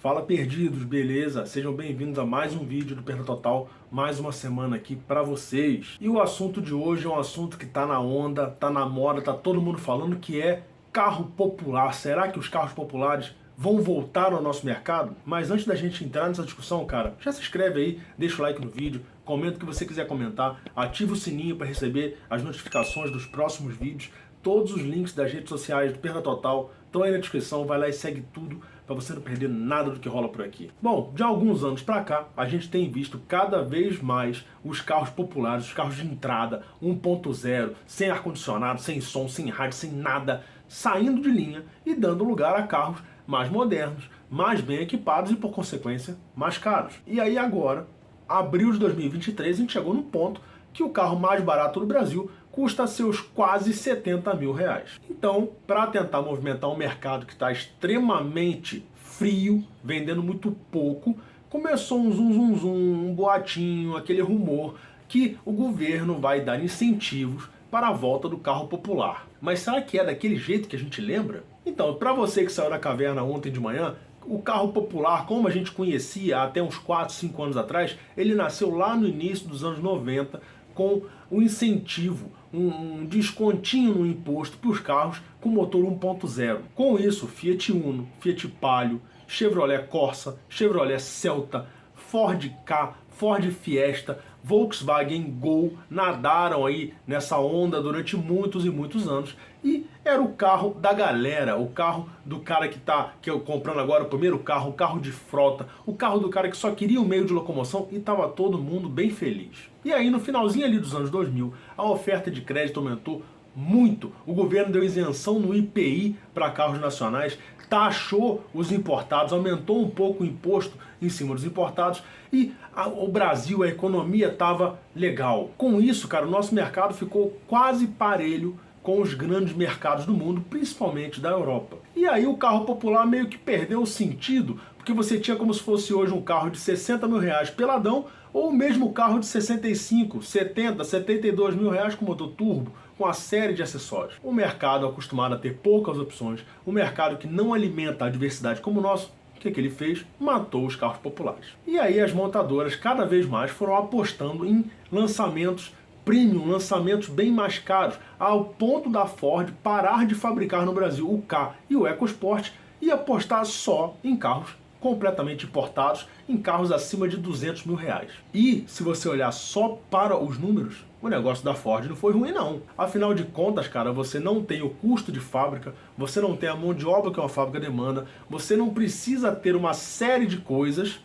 Fala perdidos, beleza? Sejam bem-vindos a mais um vídeo do Perda Total, mais uma semana aqui pra vocês. E o assunto de hoje é um assunto que tá na onda, tá na moda, tá todo mundo falando, que é carro popular. Será que os carros populares vão voltar ao nosso mercado? Mas antes da gente entrar nessa discussão, cara, já se inscreve aí, deixa o like no vídeo, comenta o que você quiser comentar, ativa o sininho para receber as notificações dos próximos vídeos. Todos os links das redes sociais do Perda Total estão aí na descrição, vai lá e segue tudo para você não perder nada do que rola por aqui. Bom, de alguns anos para cá, a gente tem visto cada vez mais os carros populares, os carros de entrada 1.0, sem ar-condicionado, sem som, sem rádio, sem nada, saindo de linha e dando lugar a carros mais modernos, mais bem equipados e, por consequência, mais caros. E aí agora, abril de 2023, a gente chegou num ponto que o carro mais barato do Brasil custa seus quase 70 mil reais. Então, para tentar movimentar um mercado que está extremamente frio, vendendo muito pouco, começou um zum, um boatinho, aquele rumor que o governo vai dar incentivos para a volta do carro popular. Mas será que é daquele jeito que a gente lembra? Então, para você que saiu da caverna ontem de manhã, o carro popular, como a gente conhecia até uns 4, 5 anos atrás, ele nasceu lá no início dos anos 90 com um incentivo, um descontinho no imposto para os carros com motor 1.0. Com isso, Fiat Uno, Fiat Palio, Chevrolet Corsa, Chevrolet Celta, Ford Ka, Ford Fiesta, Volkswagen Gol nadaram aí nessa onda durante muitos e muitos anos e era o carro da galera, o carro do cara que eu comprando agora o primeiro carro, o carro de frota, o carro do cara que só queria um meio de locomoção e estava todo mundo bem feliz. E aí no finalzinho ali dos anos 2000, a oferta de crédito aumentou muito. O governo deu isenção no IPI para carros nacionais, taxou os importados, aumentou um pouco o imposto em cima dos importados e o Brasil, a economia estava legal. Com isso, cara, o nosso mercado ficou quase parelho com os grandes mercados do mundo, principalmente da Europa. E aí o carro popular meio que perdeu o sentido, porque você tinha como se fosse hoje um carro de 60 mil reais peladão, ou o mesmo carro de 65, 70, 72 mil reais com motor turbo, com uma série de acessórios. Um mercado acostumado a ter poucas opções, um mercado que não alimenta a diversidade como o nosso, o que ele fez? Matou os carros populares. E aí as montadoras cada vez mais foram apostando em lançamentos premium, lançamentos bem mais caros, ao ponto da Ford parar de fabricar no Brasil o Ka e o EcoSport e apostar só em carros completamente importados, em carros acima de 200 mil reais. E se você olhar só para os números, o negócio da Ford não foi ruim não. Afinal de contas, cara, você não tem o custo de fábrica, você não tem a mão de obra que uma fábrica demanda, você não precisa ter uma série de coisas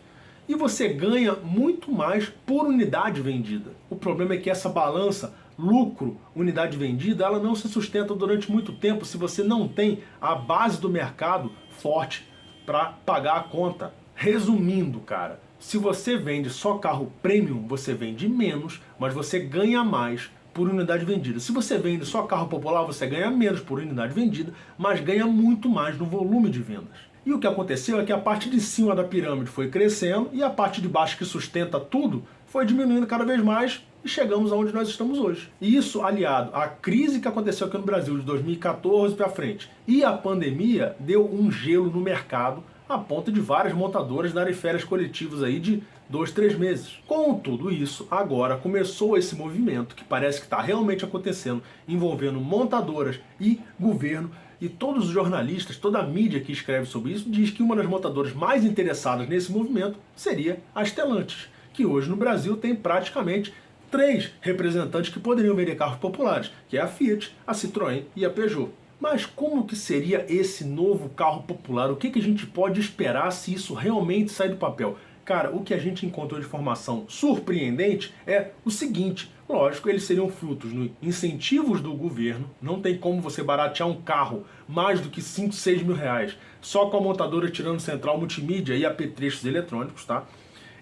e você ganha muito mais por unidade vendida. O problema é que essa balança lucro, unidade vendida, ela não se sustenta durante muito tempo se você não tem a base do mercado forte para pagar a conta. Resumindo, cara, se você vende só carro premium, você vende menos, mas você ganha mais por unidade vendida. Se você vende só carro popular, você ganha menos por unidade vendida, mas ganha muito mais no volume de vendas. E o que aconteceu é que a parte de cima da pirâmide foi crescendo e a parte de baixo que sustenta tudo foi diminuindo cada vez mais e chegamos aonde nós estamos hoje. E isso aliado à crise que aconteceu aqui no Brasil de 2014 para frente e a pandemia deu um gelo no mercado a ponto de várias montadoras darem férias coletivas aí de 2, 3 meses. Com tudo isso, agora começou esse movimento que parece que está realmente acontecendo, envolvendo montadoras e governo, e todos os jornalistas, toda a mídia que escreve sobre isso diz que uma das montadoras mais interessadas nesse movimento seria a Stellantis, que hoje no Brasil tem praticamente 3 representantes que poderiam vender carros populares, que é a Fiat, a Citroën e a Peugeot. Mas como que seria esse novo carro popular? O que a gente pode esperar se isso realmente sair do papel? Cara, o que a gente encontrou de informação surpreendente é o seguinte: lógico, eles seriam frutos de incentivos do governo, não tem como você baratear um carro mais do que 5, 6 mil reais, só com a montadora tirando central multimídia e apetrechos eletrônicos, tá?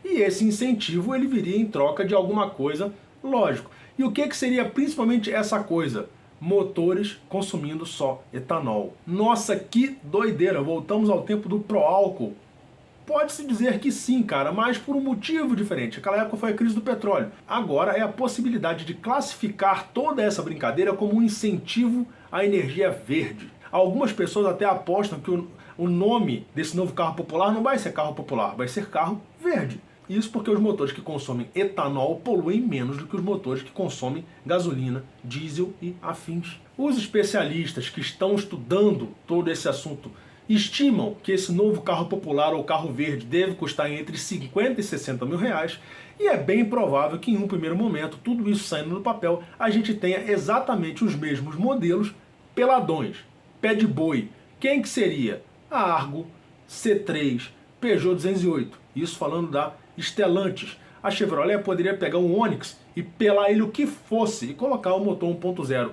E esse incentivo ele viria em troca de alguma coisa, lógico. E o que seria principalmente essa coisa? Motores consumindo só etanol. Nossa, que doideira! Voltamos ao tempo do pró-álcool. Pode-se dizer que sim, cara, mas por um motivo diferente. Aquela época foi a crise do petróleo. Agora é a possibilidade de classificar toda essa brincadeira como um incentivo à energia verde. Algumas pessoas até apostam que o nome desse novo carro popular não vai ser carro popular, vai ser carro verde. Isso porque os motores que consomem etanol poluem menos do que os motores que consomem gasolina, diesel e afins. Os especialistas que estão estudando todo esse assunto estimam que esse novo carro popular ou carro verde deve custar entre 50 e 60 mil reais, e é bem provável que em um primeiro momento, tudo isso saindo no papel, a gente tenha exatamente os mesmos modelos peladões, pé de boi. Quem que seria? A Argo, C3, Peugeot 208. Isso falando da Stellantis. A Chevrolet poderia pegar um Onix e pelar ele o que fosse e colocar o motor 1.0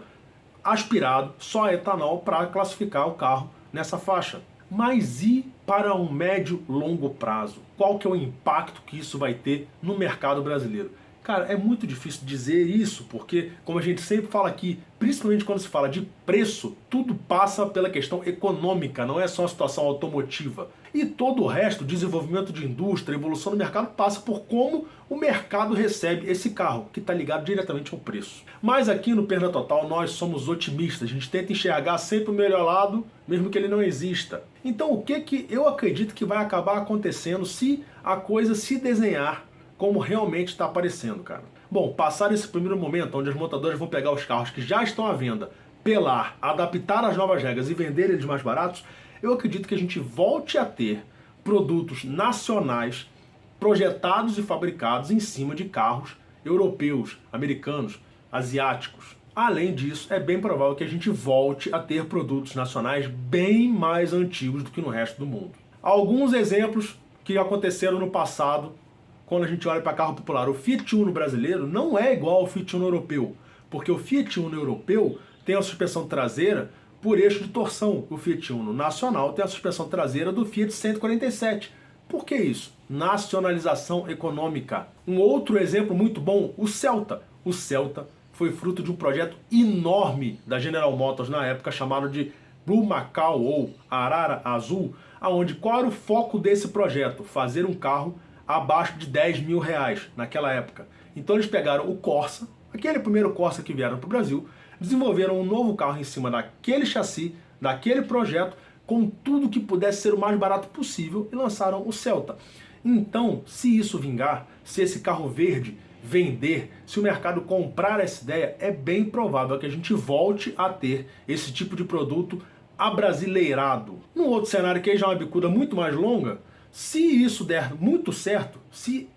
aspirado, só etanol, para classificar o carro nessa faixa. Mas e para um médio longo prazo? Qual que é o impacto que isso vai ter no mercado brasileiro? Cara, é muito difícil dizer isso, porque, como a gente sempre fala aqui, principalmente quando se fala de preço, tudo passa pela questão econômica, não é só a situação automotiva. E todo o resto, desenvolvimento de indústria, evolução do mercado, passa por como o mercado recebe esse carro, que está ligado diretamente ao preço. Mas aqui no Perda Total nós somos otimistas, a gente tenta enxergar sempre o melhor lado, mesmo que ele não exista. Então o que eu acredito que vai acabar acontecendo se a coisa se desenhar como realmente está aparecendo, cara? Bom, passar esse primeiro momento, onde as montadoras vão pegar os carros que já estão à venda, pelar, adaptar as novas regras e vender eles mais baratos, eu acredito que a gente volte a ter produtos nacionais projetados e fabricados em cima de carros europeus, americanos, asiáticos. Além disso, é bem provável que a gente volte a ter produtos nacionais bem mais antigos do que no resto do mundo. Alguns exemplos que aconteceram no passado, quando a gente olha para carro popular. O Fiat Uno brasileiro não é igual ao Fiat Uno europeu, porque o Fiat Uno europeu tem a suspensão traseira por eixo de torção. O Fiat Uno nacional tem a suspensão traseira do Fiat 147. Por que isso? Nacionalização econômica. Um outro exemplo muito bom, o Celta. O Celta foi fruto de um projeto enorme da General Motors na época, chamado de Blue Macau ou Arara Azul, aonde qual era o foco desse projeto? Fazer um carro abaixo de 10 mil reais naquela época. Então eles pegaram o Corsa, aquele primeiro Corsa que vieram para o Brasil, desenvolveram um novo carro em cima daquele chassi, daquele projeto, com tudo que pudesse ser o mais barato possível, e lançaram o Celta. Então, se isso vingar, se esse carro verde vender, se o mercado comprar essa ideia, é bem provável que a gente volte a ter esse tipo de produto abrasileirado. Num outro cenário que aí já é uma bicuda muito mais longa, se isso der muito certo, se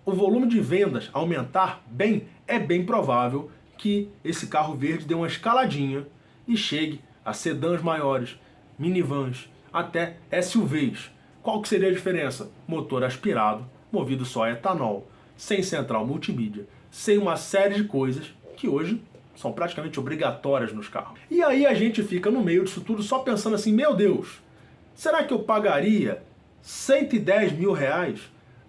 o volume de vendas aumentar bem, é bem provável que esse carro verde dê uma escaladinha e chegue a sedãs maiores, minivans, até SUVs. Qual que seria a diferença? Motor aspirado, movido só a etanol, sem central multimídia, sem uma série de coisas que hoje são praticamente obrigatórias nos carros. E aí a gente fica no meio disso tudo só pensando assim, meu Deus, será que eu pagaria 110 mil reais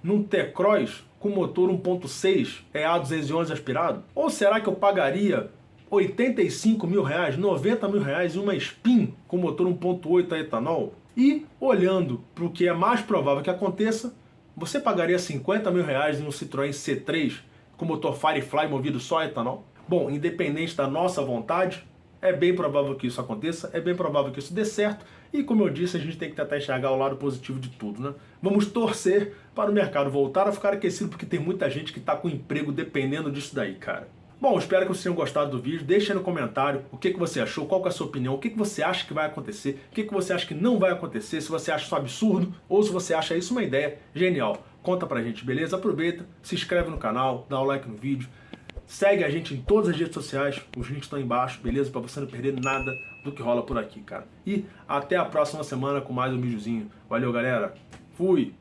num T-Cross com motor 1.6 EA211 aspirado? Ou será que eu pagaria 85 mil reais, 90 mil reais em uma Spin com motor 1.8 a etanol? E olhando para o que é mais provável que aconteça, você pagaria 50 mil reais em um Citroën C3 com motor Firefly movido só a etanol? Bom, independente da nossa vontade, é bem provável que isso aconteça, é bem provável que isso dê certo, e como eu disse, a gente tem que tentar enxergar o lado positivo de tudo, né? Vamos torcer para o mercado voltar a ficar aquecido, porque tem muita gente que está com emprego dependendo disso daí, cara. Bom, espero que vocês tenham gostado do vídeo, deixa aí no comentário o que você achou, qual que é a sua opinião, o que você acha que vai acontecer, o que você acha que não vai acontecer, se você acha isso absurdo, ou se você acha isso uma ideia genial. Conta pra gente, beleza? Aproveita, se inscreve no canal, dá o like no vídeo, segue a gente em todas as redes sociais, os links estão aí embaixo, beleza? Pra você não perder nada do que rola por aqui, cara. E até a próxima semana com mais um videozinho. Valeu, galera. Fui!